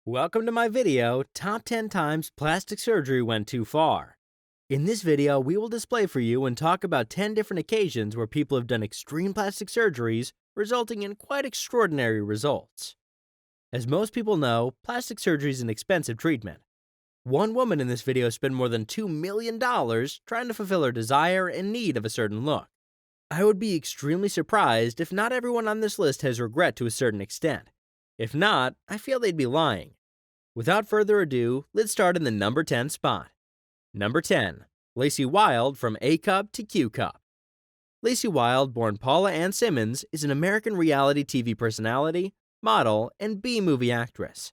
Welcome to my video, Top 10 Times Plastic Surgery Went Too Far. In this video, we will display for you and talk about 10 different occasions where people have done extreme plastic surgeries, resulting in quite extraordinary results. As most people know, plastic surgery is an expensive treatment. One woman in this video spent more than $2 million trying to fulfill her desire and need of a certain look. I would be extremely surprised if not everyone on this list has regret to a certain extent. If not, I feel they'd be lying. Without further ado, let's start in the number 10 spot. Number 10. Lacey Wilde from A Cup to Q Cup. Lacey Wilde, born Paula Ann Simmons, is an American reality TV personality, model, and B-movie actress.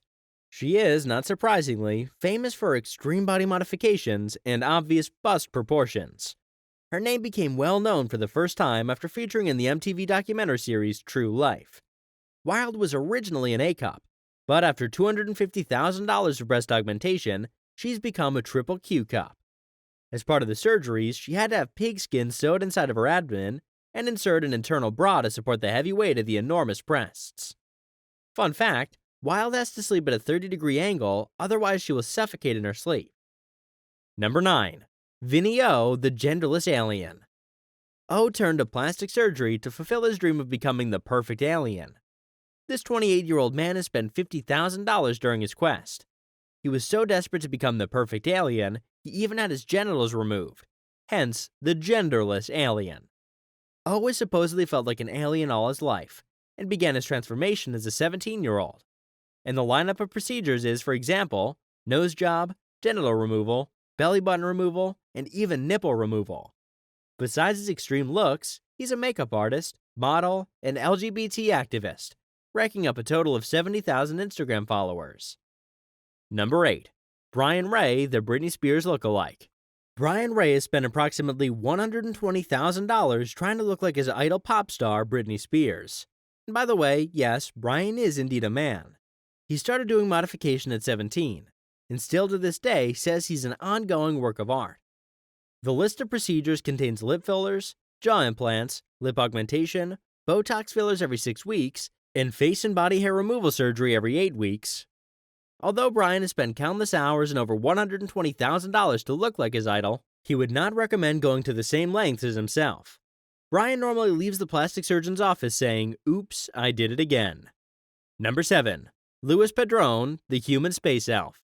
She is, not surprisingly, famous for extreme body modifications and obvious bust proportions. Her name became well known for the first time after featuring in the MTV documentary series True Life. Wilde was originally an A Cup, but after $250,000 of breast augmentation, she's become a triple Q Cup. As part of the surgeries, she had to have pigskin sewed inside of her abdomen and insert an internal bra to support the heavy weight of the enormous breasts. Fun fact, Wilde has to sleep at a 30-degree angle, otherwise she will suffocate in her sleep. Number 9. Vinny O, the genderless alien. O turned to plastic surgery to fulfill his dream of becoming the perfect alien. This 28-year-old man has spent $50,000 during his quest. He was so desperate to become the perfect alien, he even had his genitals removed, hence the genderless alien. O has supposedly felt like an alien all his life, and began his transformation as a 17-year-old. And the lineup of procedures is, for example, nose job, genital removal, belly button removal, and even nipple removal. Besides his extreme looks, he's a makeup artist, model, and LGBT activist, racking up a total of 70,000 Instagram followers. Number 8. Brian Ray, the Britney Spears lookalike. Brian Ray has spent approximately $120,000 trying to look like his idol pop star, Britney Spears. And by the way, yes, Brian is indeed a man. He started doing modification at 17, and still to this day says he's an ongoing work of art. The list of procedures contains lip fillers, jaw implants, lip augmentation, Botox fillers every 6 weeks, and face and body hair removal surgery every 8 weeks. Although Brian has spent countless hours and over $120,000 to look like his idol, he would not recommend going to the same lengths as himself. Brian normally leaves the plastic surgeon's office saying, "Oops, I did it again." Number 7. Louis Padrone, the human space elf.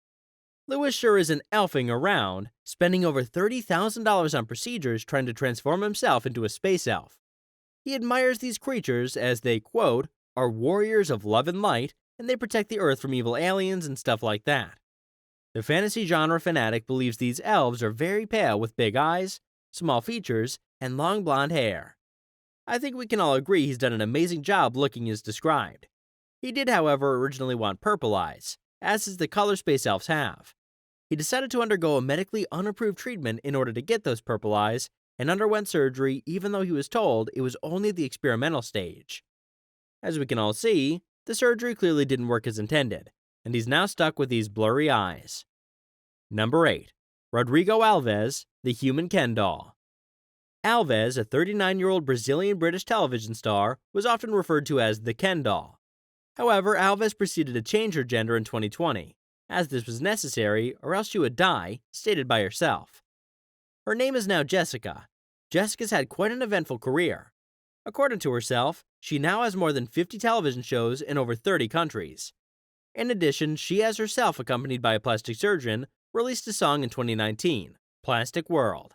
Louis sure isn't elfing around, spending over $30,000 on procedures trying to transform himself into a space elf. He admires these creatures as they, quote, are warriors of love and light, and they protect the earth from evil aliens and stuff like that. The fantasy genre fanatic believes these elves are very pale with big eyes, small features, and long blonde hair. I think we can all agree he's done an amazing job looking as described. He did, however, originally want purple eyes, as is the color space elves have. He decided to undergo a medically unapproved treatment in order to get those purple eyes, and underwent surgery even though he was told it was only the experimental stage. As we can all see, the surgery clearly didn't work as intended, and he's now stuck with these blurry eyes. Number 8. Rodrigo Alves, the human Ken doll. Alves, a 39-year-old Brazilian-British television star, was often referred to as the Ken doll. However, Alves proceeded to change her gender in 2020, as this was necessary or else she would die, stated by herself. Her name is now Jessica. Jessica's had quite an eventful career. According to herself, she now has more than 50 television shows in over 30 countries. In addition, she has herself, accompanied by a plastic surgeon, released a song in 2019, Plastic World.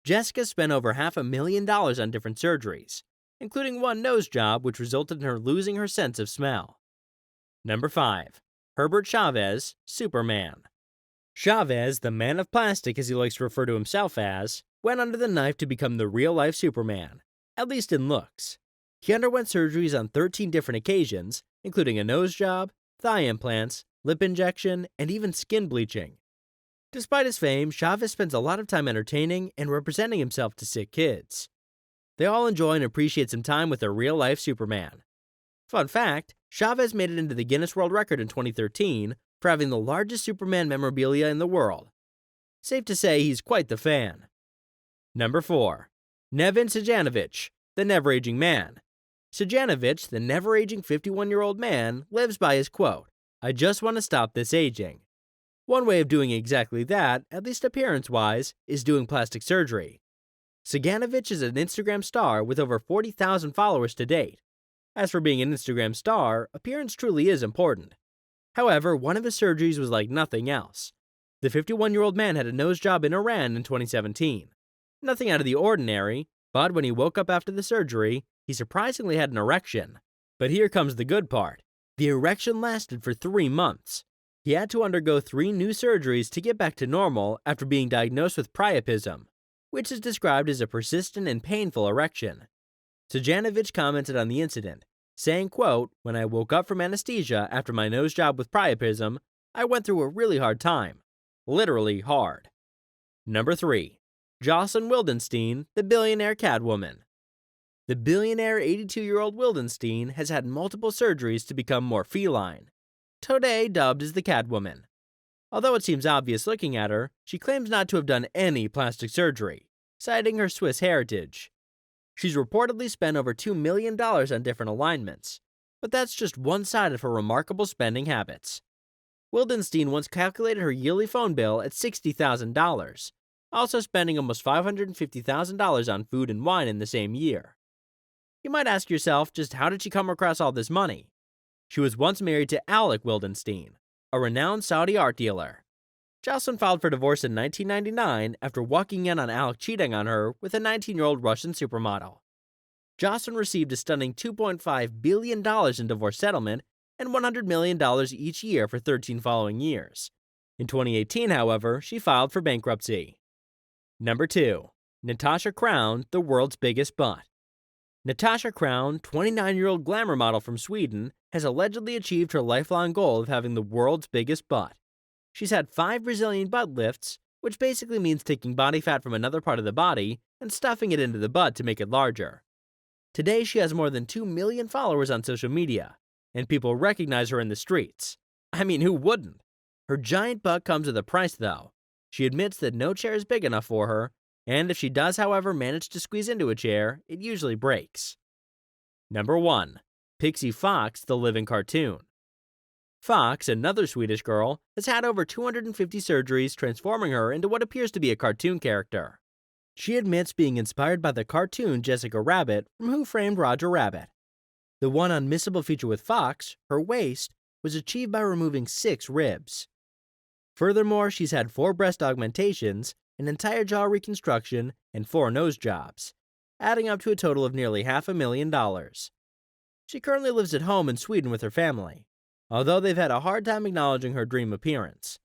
Jessica spent over $500,000 on different surgeries, including one nose job which resulted in her losing her sense of smell. Number 5. Herbert Chavez, Superman. Chavez, the man of plastic as he likes to refer to himself as, went under the knife to become the real-life Superman, at least in looks. He underwent surgeries on 13 different occasions, including a nose job, thigh implants, lip injection, and even skin bleaching. Despite his fame, Chavez spends a lot of time entertaining and representing himself to sick kids. They all enjoy and appreciate some time with their real-life Superman. Fun fact, Chavez made it into the Guinness World Record in 2013 for having the largest Superman memorabilia in the world. Safe to say he's quite the fan. Number 4. Nevin Sejanovic, the never-aging man. Sejanovic, the never-aging 51-year-old man, lives by his quote, I just want to stop this aging. One way of doing exactly that, at least appearance-wise, is doing plastic surgery. Saganovich is an Instagram star with over 40,000 followers to date. As for being an Instagram star, appearance truly is important. However, one of his surgeries was like nothing else. The 51-year-old man had a nose job in Iran in 2017. Nothing out of the ordinary, but when he woke up after the surgery, he surprisingly had an erection. But here comes the good part. The erection lasted for 3 months. He had to undergo 3 new surgeries to get back to normal after being diagnosed with priapism, which is described as a persistent and painful erection. Saganovich commented on the incident, saying, quote, "When I woke up from anesthesia after my nose job with priapism, I went through a really hard time. Literally hard." Number 3. Jocelyn Wildenstein, the billionaire Catwoman. The billionaire 82-year-old Wildenstein has had multiple surgeries to become more feline, today dubbed as the Catwoman. Although it seems obvious looking at her, she claims not to have done any plastic surgery, citing her Swiss heritage. She's reportedly spent over $2 million on different alignments, but that's just one side of her remarkable spending habits. Wildenstein once calculated her yearly phone bill at $60,000, also spending almost $550,000 on food and wine in the same year. You might ask yourself, just how did she come across all this money? She was once married to Alec Wildenstein, a renowned Saudi art dealer. Jocelyn filed for divorce in 1999 after walking in on Alec cheating on her with a 19-year-old Russian supermodel. Jocelyn received a stunning $2.5 billion in divorce settlement and $100 million each year for 13 following years. In 2018, however, she filed for bankruptcy. Number 2. Natasha Crown, the world's biggest butt. Natasha Crown, 29-year-old glamour model from Sweden, has allegedly achieved her lifelong goal of having the world's biggest butt. She's had 5 Brazilian butt lifts, which basically means taking body fat from another part of the body and stuffing it into the butt to make it larger. Today, she has more than 2 million followers on social media, and people recognize her in the streets. I mean, who wouldn't? Her giant butt comes with a price, though. She admits that no chair is big enough for her, and if she does, however, manage to squeeze into a chair, it usually breaks. Number 1. Pixie Fox, the living cartoon. Fox, another Swedish girl, has had over 250 surgeries, transforming her into what appears to be a cartoon character. She admits being inspired by the cartoon Jessica Rabbit from Who Framed Roger Rabbit. The one unmissable feature with Fox, her waist, was achieved by removing 6 ribs. Furthermore, she's had 4 breast augmentations, an entire jaw reconstruction, and 4 nose jobs, adding up to a total of nearly $500,000. She currently lives at home in Sweden with her family, although they've had a hard time acknowledging her dream appearance.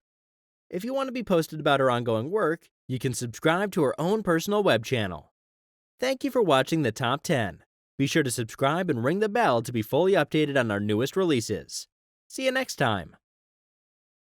If you want to be posted about her ongoing work, you can subscribe to her own personal web channel. Thank you for watching the Top 10. Be sure to subscribe and ring the bell to be fully updated on our newest releases. See you next time.